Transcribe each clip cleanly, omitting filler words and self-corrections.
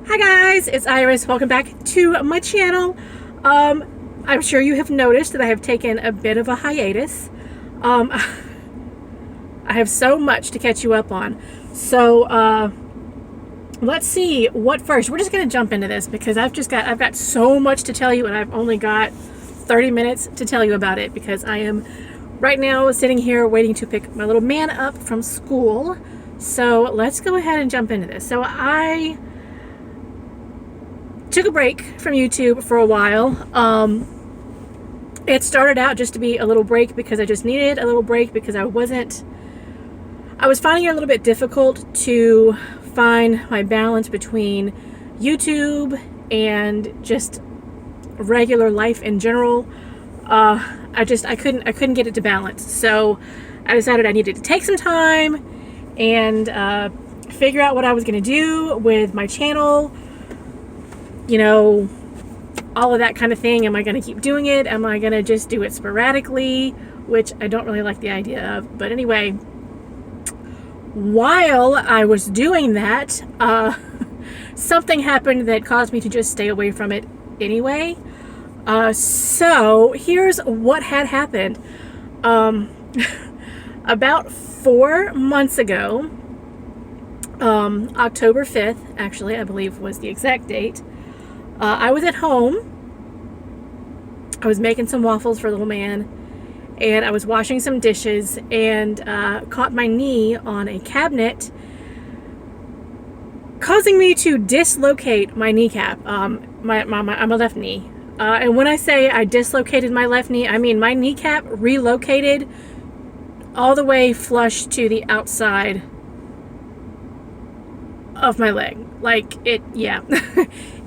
Hi guys, it's Iris. Welcome back to my channel. I'm sure you have noticed that I have taken a bit of a hiatus. I have so much to catch you up on. So let's see what first. We're just gonna jump into this because I've got so much to tell you, and I've only got 30 minutes to tell you about it because I am right now sitting here waiting to pick my little man up from school. So let's go ahead and jump into this. So I took a break from YouTube for a while. It started out just to be a little break because I just needed a little break because I was finding it a little bit difficult to find my balance between YouTube and just regular life in general. I couldn't get it to balance. So I decided I needed to take some time and figure out what I was going to do with my channel. You know, all of that kind of thing. Am I going to keep doing it? Am I going to just do it sporadically? Which I don't really like the idea of. But anyway, while I was doing that, something happened that caused me to just stay away from it anyway. So here's what had happened. About 4 months ago, October 5th, actually, I believe was the exact date, I was at home. I was making some waffles for little man, and I was washing some dishes, and caught my knee on a cabinet, causing me to dislocate my kneecap. I'm a left knee. And when I say I dislocated my left knee, I mean my kneecap relocated all the way flush to the outside of my leg. Like it, yeah.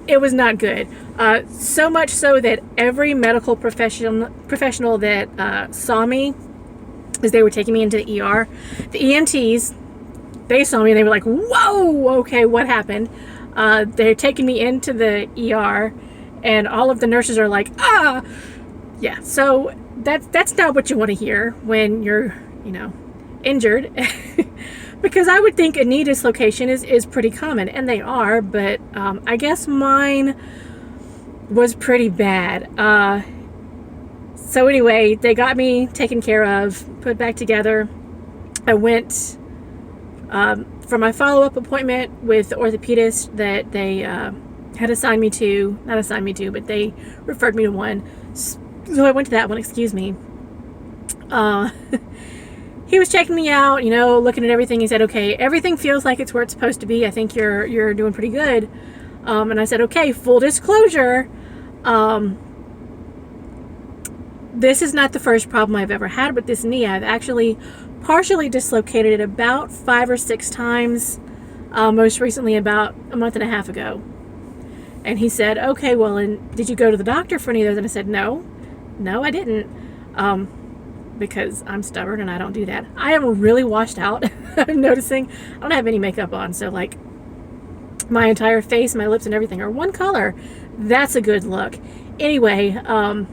It was not good. So much so that every medical professional that saw me as they were taking me into the ER, the EMTs, they saw me and they were like, whoa, okay, what happened? They're taking me into the ER and all of the nurses are like, ah! Yeah, so that's not what you want to hear when you're, injured. Because I would think a knee dislocation is pretty common, and they are, but I guess mine was pretty bad. So anyway, they got me taken care of, put back together. I went for my follow-up appointment with the orthopedist that they had assigned me to, not assigned me to, but they referred me to one. So I went to that one, excuse me. He was checking me out, looking at everything. He said, okay, everything feels like it's where it's supposed to be. I think you're doing pretty good. And I said, okay, full disclosure. This is not the first problem I've ever had with this knee. I've actually partially dislocated it about 5 or 6 times, most recently about a month and a half ago. And he said, okay, well, and did you go to the doctor for any of those? And I said, no, I didn't. Because I'm stubborn and I don't do that. I am really washed out. I'm noticing I don't have any makeup on, so like my entire face, my lips and everything are one color. That's a good look. Anyway, I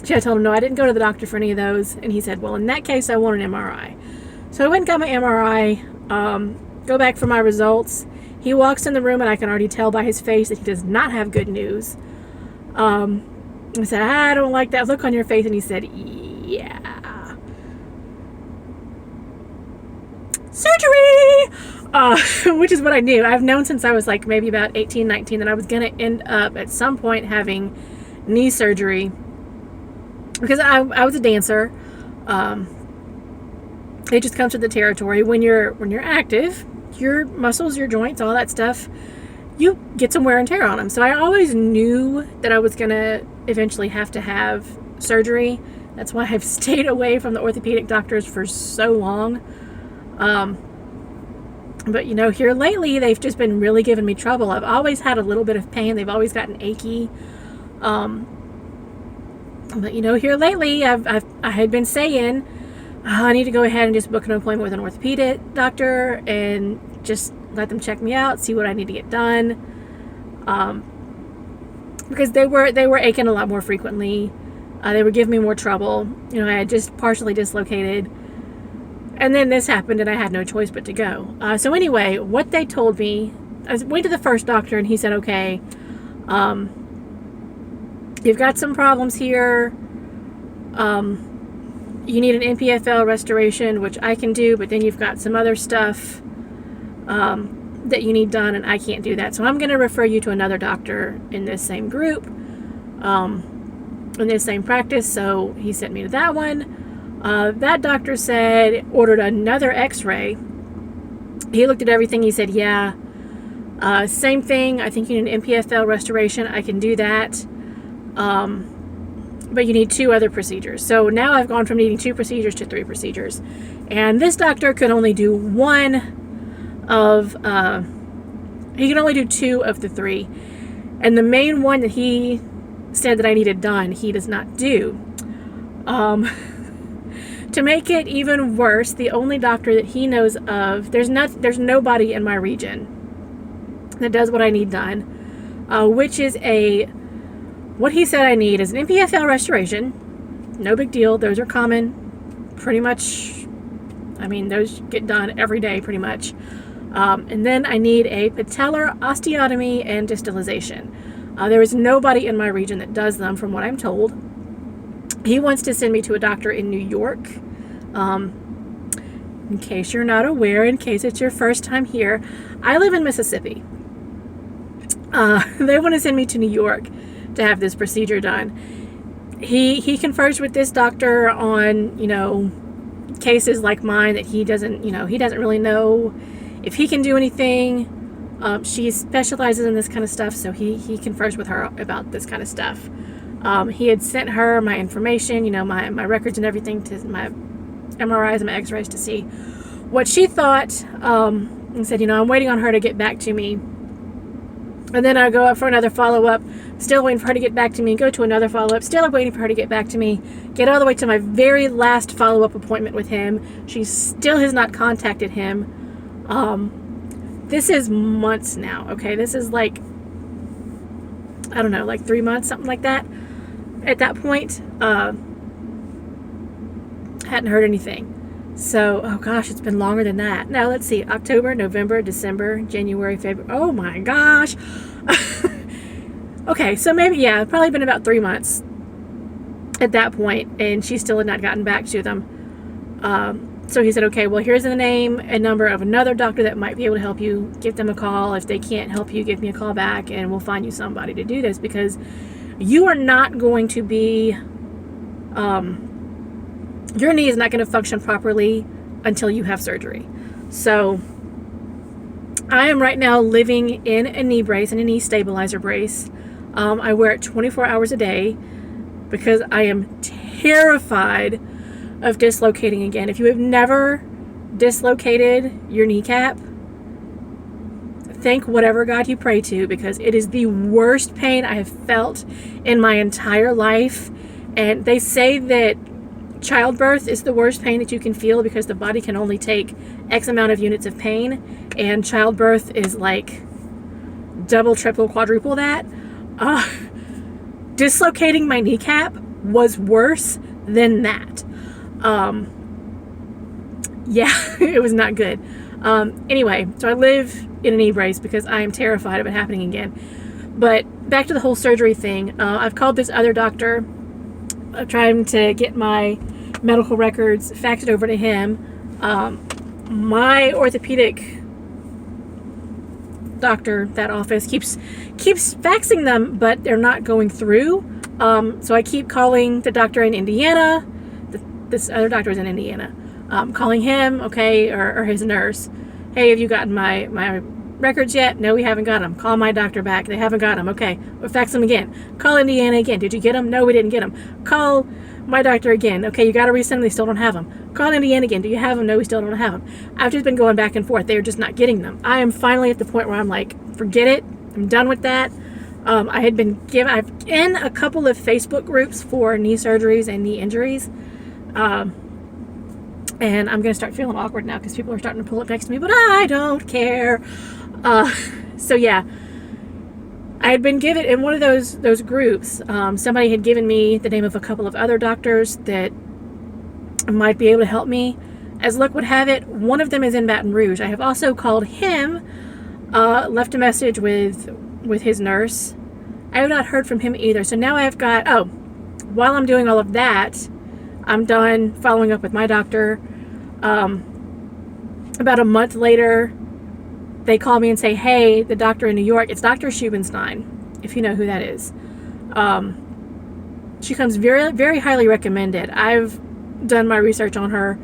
told him no, I didn't go to the doctor for any of those, and he said, well, in that case I want an MRI. So I went and got my MRI, go back for my results. He walks in the room and I can already tell by his face that he does not have good news. I said, I don't like that look on your face, and he said, yeah. Surgery! Which is what I knew. I've known since I was like maybe about 18, 19 that I was going to end up at some point having knee surgery. Because I was a dancer. It just comes with the territory. When you're active, your muscles, your joints, all that stuff, you get some wear and tear on them. So I always knew that I was going to eventually have to have surgery. That's why I've stayed away from the orthopedic doctors for so long. But here lately, they've just been really giving me trouble. I've always had a little bit of pain. They've always gotten achy. But here lately, I had been saying, I need to go ahead and just book an appointment with an orthopedic doctor and just let them check me out, see what I need to get done. Because they were aching a lot more frequently. They were giving me more trouble. I had just partially dislocated. And then this happened and I had no choice but to go. So anyway, what they told me I went to the first doctor and he said, okay, you've got some problems here. You need an NPFL restoration, which I can do, but then you've got some other stuff that you need done, and I can't do that. So I'm going to refer you to another doctor in this same group, in this same practice. So he sent me to that one. That doctor ordered another x-ray. He looked at everything. He said, yeah, same thing. I think you need an NPFL restoration. I can do that. But you need 2 other procedures. So now I've gone from needing 2 procedures to 3 procedures. And this doctor could only do he can only do 2 of the 3. And the main one that he said that I needed done, he does not do. To make it even worse, the only doctor that he knows of, there's nobody in my region that does what I need done, which is what he said I need is an NPFL restoration. No big deal. Those are common. Pretty much, I mean, those get done every day pretty much. And then I need a patellar osteotomy and distalization. There is nobody in my region that does them from what I'm told. He wants to send me to a doctor in New York. In case you're not aware, in case it's your first time here, I live in Mississippi. They want to send me to New York to have this procedure done. He confers with this doctor on, cases like mine that he doesn't really know if he can do anything. She specializes in this kind of stuff, so he confers with her about this kind of stuff. He had sent her my information, my records and everything, to my MRIs and my x-rays to see what she thought, and said, I'm waiting on her to get back to me. And then I go up for another follow-up, still waiting for her to get back to me, go to another follow-up, still waiting for her to get back to me, get all the way to my very last follow-up appointment with him. She still has not contacted him. This is months now, okay? This is like 3 months, something like that. At that point, hadn't heard anything. So, oh gosh, it's been longer than that. Now, let's see. October, November, December, January, February. Oh my gosh. Okay, so maybe, probably been about 3 months at that point, and she still had not gotten back to them. So he said, okay, well, here's the name and number of another doctor that might be able to help you. Give them a call. If they can't help you, give me a call back, and we'll find you somebody to do this, because you are not going to be... your knee is not going to function properly until you have surgery. So I am right now living in a knee brace and a knee stabilizer brace. I wear it 24 hours a day because I am terrified of dislocating again. If you have never dislocated your kneecap, thank whatever God you pray to, because it is the worst pain I have felt in my entire life. And they say that childbirth is the worst pain that you can feel because the body can only take X amount of units of pain, and childbirth is like double, triple, quadruple that. Dislocating my kneecap was worse than that. It was not good. Anyway, so I live in a knee brace because I am terrified of it happening again. But back to the whole surgery thing. I've called this other doctor, trying to get my medical records faxed over to him. My orthopedic doctor, that office, keeps faxing them, but they're not going through. So I keep calling the doctor in Indiana. This other doctor is in Indiana. Calling him, okay, or his nurse. Hey, have you gotten my records yet? No, we haven't got them. Call my doctor back. They haven't got them. Okay, we'll fax them again. Call Indiana again. Did you get them? No, we didn't get them. Call my doctor again. Okay, you got to resend them. They still don't have them. Call Indiana again. Do you have them? No, we still don't have them. I've just been going back and forth. They're just not getting them. I am finally at the point where I'm like, forget it. I'm done with that. I'm in a couple of Facebook groups for knee surgeries and knee injuries. And I'm going to start feeling awkward now because people are starting to pull up next to me, but I don't care. So yeah, I had been given in one of those groups, somebody had given me the name of a couple of other doctors that might be able to help me. As luck would have it, one of them is in Baton Rouge. I have also called him, Left a message with his nurse. I have not heard from him either. So now I've got, while I'm doing all of that, I'm done following up with my doctor. About a month later, they call me and say, hey, the doctor in New York, it's Dr. Schubenstein, if you know who that is. She comes very, very highly recommended. I've done my research on her.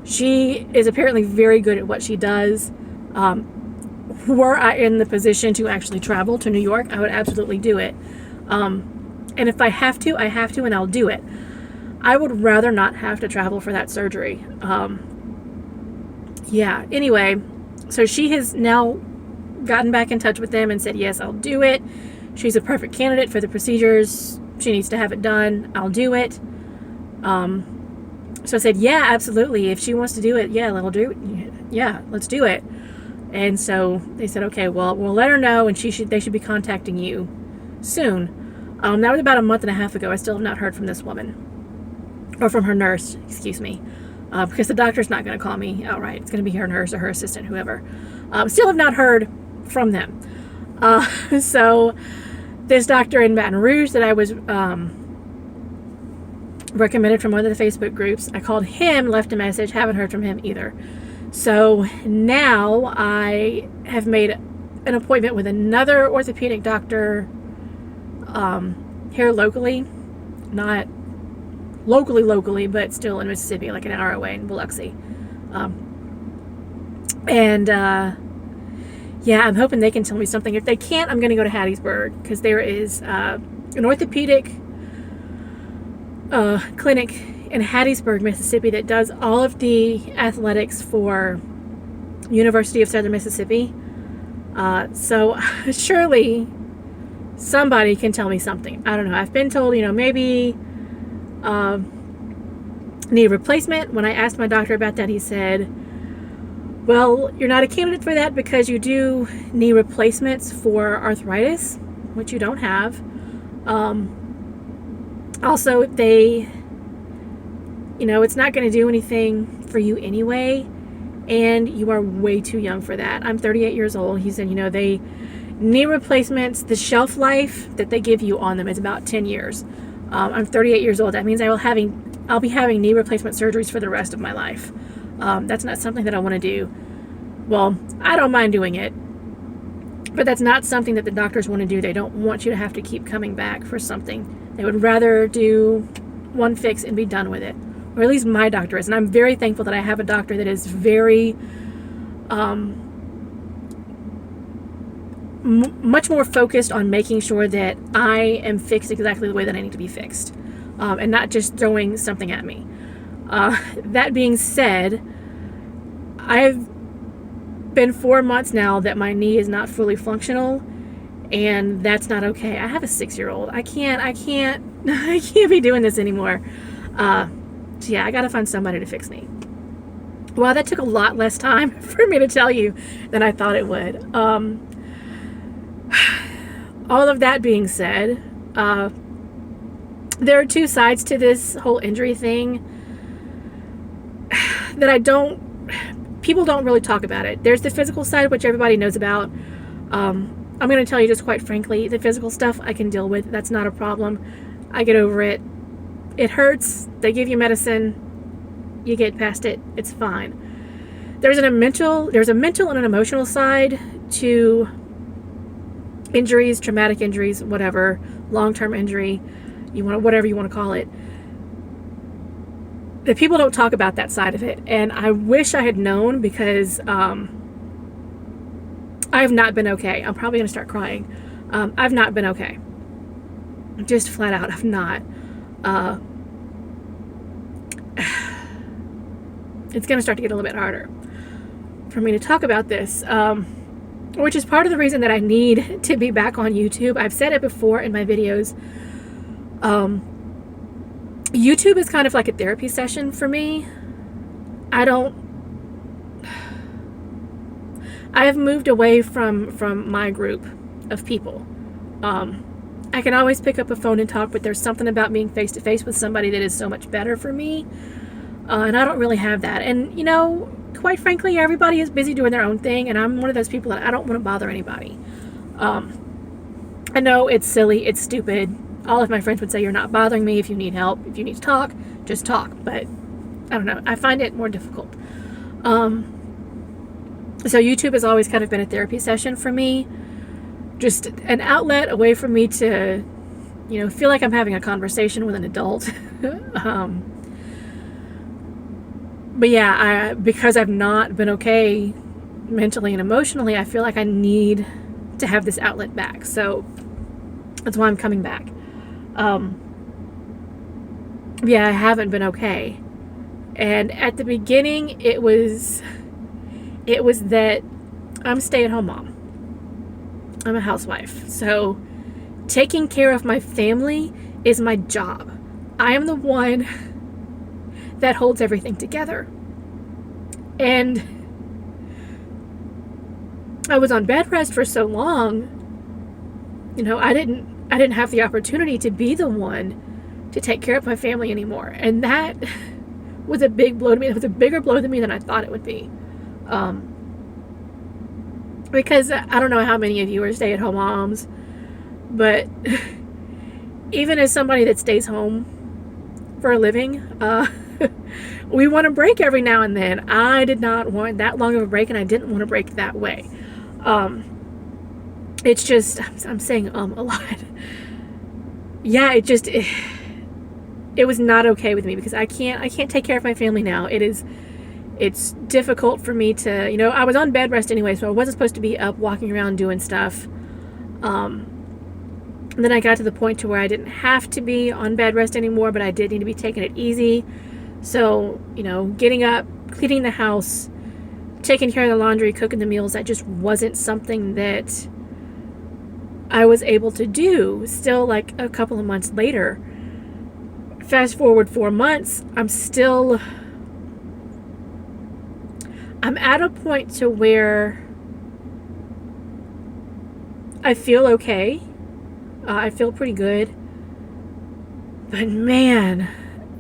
She is apparently very good at what she does. Were I in the position to actually travel to New York, I would absolutely do it. And if I have to, I have to, and I'll do it. I would rather not have to travel for that surgery. Yeah, anyway, so she has now gotten back in touch with them and said, yes, I'll do it. She's a perfect candidate for the procedures. She needs to have it done. I'll do it. So I said, yeah, absolutely. If she wants to do it, yeah, let's do it. And so they said, okay, well, we'll let her know, and they should be contacting you soon. That was about a month and a half ago. I still have not heard from this woman, or from her nurse, excuse me, because the doctor's not going to call me outright. It's going to be her nurse or her assistant, whoever. Still have not heard from them. So this doctor in Baton Rouge that I was recommended from one of the Facebook groups, I called him, left a message, haven't heard from him either. So now I have made an appointment with another orthopedic doctor here locally, not locally, but still in Mississippi, like an hour away in Biloxi. Yeah, I'm hoping they can tell me something. If they can't, I'm going to go to Hattiesburg, because there is an orthopedic clinic in Hattiesburg, Mississippi, that does all of the athletics for University of Southern Mississippi. So surely somebody can tell me something. I don't know. I've been told, maybe knee replacement. When I asked my doctor about that, he said, well, you're not a candidate for that because you do knee replacements for arthritis, which you don't have. Also, it's not going to do anything for you anyway, and you are way too young for that. I'm 38 years old. He said, knee replacements, the shelf life that they give you on them is about 10 years. I'm 38 years old. That means I'll be having knee replacement surgeries for the rest of my life. That's not something that I want to do. Well, I don't mind doing it, but that's not something that the doctors want to do. They don't want you to have to keep coming back for something. They would rather do one fix and be done with it. Or at least my doctor is. And I'm very thankful that I have a doctor that is very much more focused on making sure that I am fixed exactly the way that I need to be fixed, and not just throwing something at me. That being said, I've been 4 months now that my knee is not fully functional, and that's not okay. I have a 6-year-old. I can't be doing this anymore. So yeah, I gotta find somebody to fix me. Well, that took a lot less time for me to tell you than I thought it would. All of that being said, there are two sides to this whole injury thing that people don't really talk about it. There's the physical side, which everybody knows about. I'm going to tell you just quite frankly, the physical stuff I can deal with. That's not a problem. I get over it. It hurts. They give you medicine. You get past it. It's fine. There's a mental and an emotional side to injuries, traumatic injuries, whatever, long-term injury, whatever you want to call it. The people don't talk about that side of it, and I wish I had known, because I have not been okay. I'm probably going to start crying. I've not been okay. Just flat out, I've not. It's going to start to get a little bit harder for me to talk about this, which is part of the reason that I need to be back on YouTube. I've said it before in my videos. YouTube is kind of like a therapy session for me. I have moved away from my group of people. I can always pick up a phone and talk, but there's something about being face to face with somebody that is so much better for me. And I don't really have that. And, quite frankly, everybody is busy doing their own thing, and I'm one of those people that I don't want to bother anybody. I know it's silly, it's stupid. All of my friends would say, you're not bothering me. If you need help, if you need to talk, just talk. But I don't know. I find it more difficult. So YouTube has always kind of been a therapy session for me. Just an outlet, a way for me to, feel like I'm having a conversation with an adult. But yeah, because I've not been okay mentally and emotionally, I feel like I need to have this outlet back. So that's why I'm coming back. Yeah, I haven't been okay. And at the beginning, it was that I'm a stay-at-home mom. I'm a housewife. So taking care of my family is my job. I am the one that holds everything together. And I was on bed rest for so long, I didn't have the opportunity to be the one to take care of my family anymore. And that was a big blow to me. It was a bigger blow to me than I thought it would be. Because I don't know how many of you are stay-at-home moms, but even as somebody that stays home for a living, we want a break every now and then. I did not want that long of a break, and I didn't want to break that way. It's just, I'm saying a lot. Yeah, it was not okay with me, because I can't take care of my family now. It's difficult for me to, I was on bed rest anyway, so I wasn't supposed to be up walking around doing stuff. Then I got to the point to where I didn't have to be on bed rest anymore, but I did need to be taking it easy. So, getting up, cleaning the house, taking care of the laundry, cooking the meals, that just wasn't something that I was able to do. Still, like a couple of months later, fast forward 4 months, I'm at a point to where I feel okay. I feel pretty good. But man,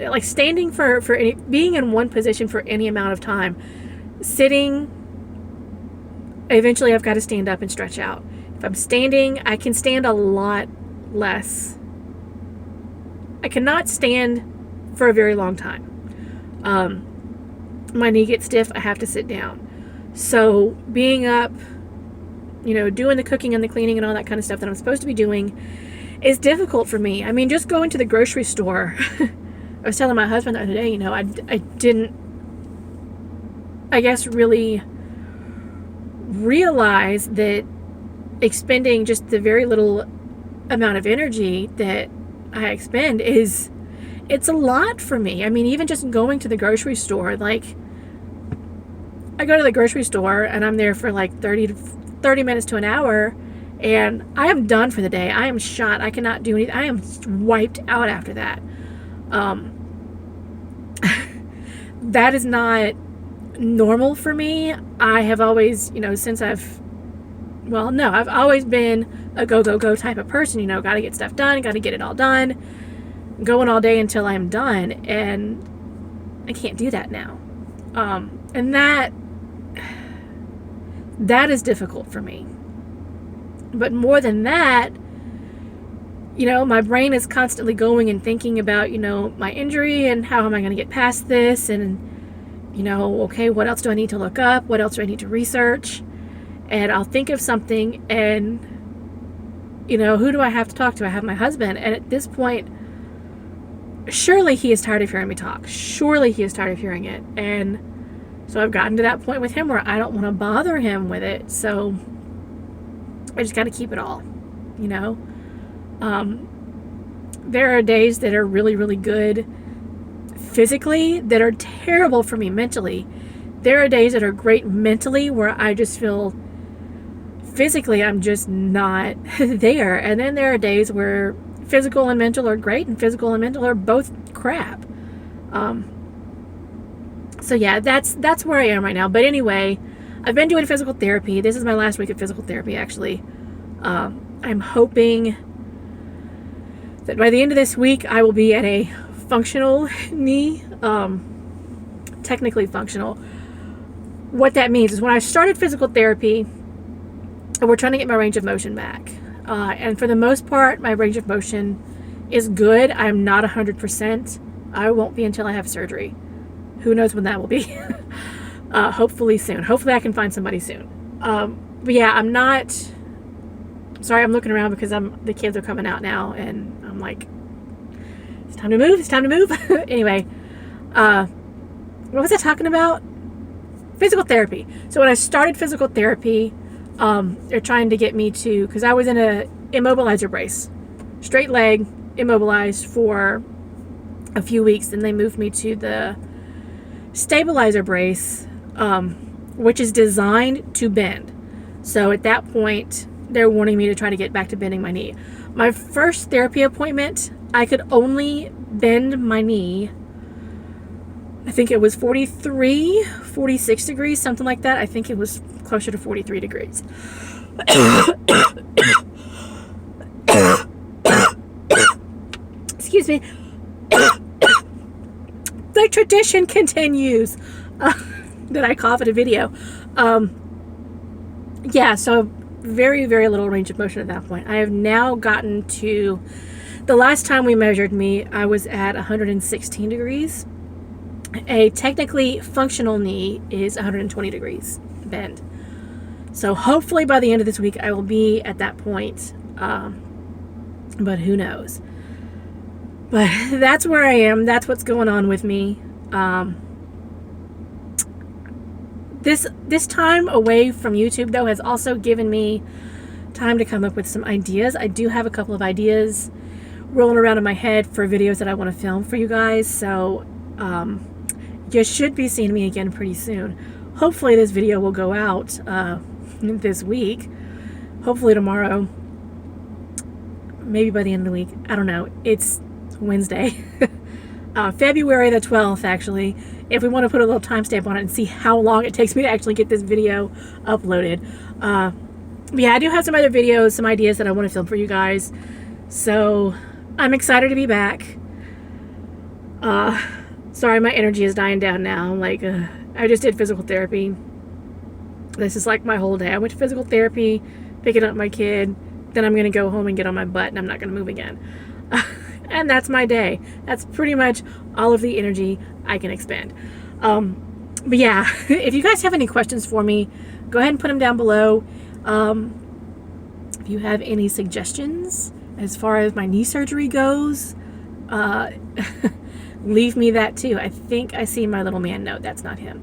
like standing being in one position for any amount of time, sitting, eventually I've got to stand up and stretch out. If I'm standing, I can stand a lot less. I cannot stand for a very long time. My knee gets stiff, I have to sit down. So being up, doing the cooking and the cleaning and all that kind of stuff that I'm supposed to be doing is difficult for me. I mean, just going to the grocery store. I was telling my husband the other day, I didn't, I guess, really realize that expending just the very little amount of energy that I expend it's a lot for me. I mean, even just going to the grocery store, like, I go to the grocery store and I'm there for like 30 minutes to an hour, and I am done for the day. I am shot. I cannot do anything. I am wiped out after that. That is not normal for me. I have always, I've always been a go type of person. Got to get stuff done, got to get it all done, going all day until I'm done, and I can't do that now. And that is difficult for me. But more than that, my brain is constantly going and thinking about, my injury and how am I going to get past this, and, okay, what else do I need to look up? What else do I need to research? And I'll think of something, and, who do I have to talk to? I have my husband. And at this point, surely he is tired of hearing me talk. Surely he is tired of hearing it. And so I've gotten to that point with him where I don't want to bother him with it. So I just got to keep it all, There are days that are really, really good physically that are terrible for me mentally. There are days that are great mentally where I just feel physically I'm just not there. And then there are days where physical and mental are great and physical and mental are both crap. So yeah, that's where I am right now. But anyway, I've been doing physical therapy. This is my last week of physical therapy, actually. I'm hoping that by the end of this week, I will be at a functional knee. technically functional. What that means is when I started physical therapy, we're trying to get my range of motion back. And for the most part, my range of motion is good. I'm not 100%. I won't be until I have surgery. Who knows when that will be? Hopefully soon. Hopefully I can find somebody soon. But yeah, I'm not... Sorry, I'm looking around because the kids are coming out now, and I'm like, it's time to move. It's time to move. Anyway, what was I talking about? Physical therapy. So when I started physical therapy, they're trying to get me to, because I was in a Immobilizer Brace, straight leg, immobilized for a few weeks. Then they moved me to the Stabilizer Brace, which is designed to bend. So at that point, they're wanting me to try to get back to bending my knee. My first therapy appointment, I could only bend my knee, I think it was 43, 46 degrees, something like that. I think it was closer to 43 degrees. Excuse me. The tradition continues that I cough at a video. Yeah, so very, very little range of motion at that point. I have now gotten to, the last time we measured me, I was at 116 degrees. A technically functional knee is 120 degrees bend. So hopefully by the end of this week I will be at that point. But who knows? But that's where I am. That's what's going on with me. This time away from YouTube, though, has also given me time to come up with some ideas. I do have a couple of ideas rolling around in my head for videos that I want to film for you guys. So you should be seeing me again pretty soon. Hopefully this video will go out this week. Hopefully tomorrow. Maybe by the end of the week. I don't know. It's Wednesday. February the 12th, actually. If we want to put a little timestamp on it and see how long it takes me to actually get this video uploaded. Yeah, I do have some other videos, some ideas that I want to film for you guys. So I'm excited to be back. Sorry, my energy is dying down now. Like, I just did physical therapy. This is like my whole day. I went to physical therapy, picking up my kid. Then I'm going to go home and get on my butt, and I'm not going to move again. And that's my day. That's pretty much all of the energy I can expend. But yeah, if you guys have any questions for me, go ahead and put them down below. If you have any suggestions as far as my knee surgery goes, leave me that too. I think I see my little man note. That's not him.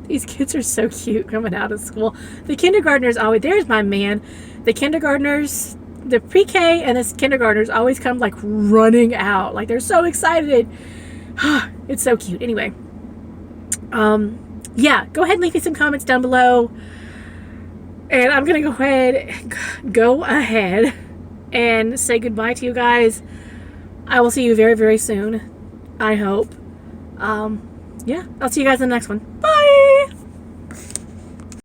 These kids are so cute coming out of school. The kindergartners always, there's my man. The kindergartners, the pre-K and the kindergartners always come like running out. Like they're so excited. It's so cute. Anyway, yeah, go ahead and leave me some comments down below. And I'm going to go ahead and say goodbye to you guys. I will see you very, very soon. I hope. Yeah, I'll see you guys in the next one. Bye!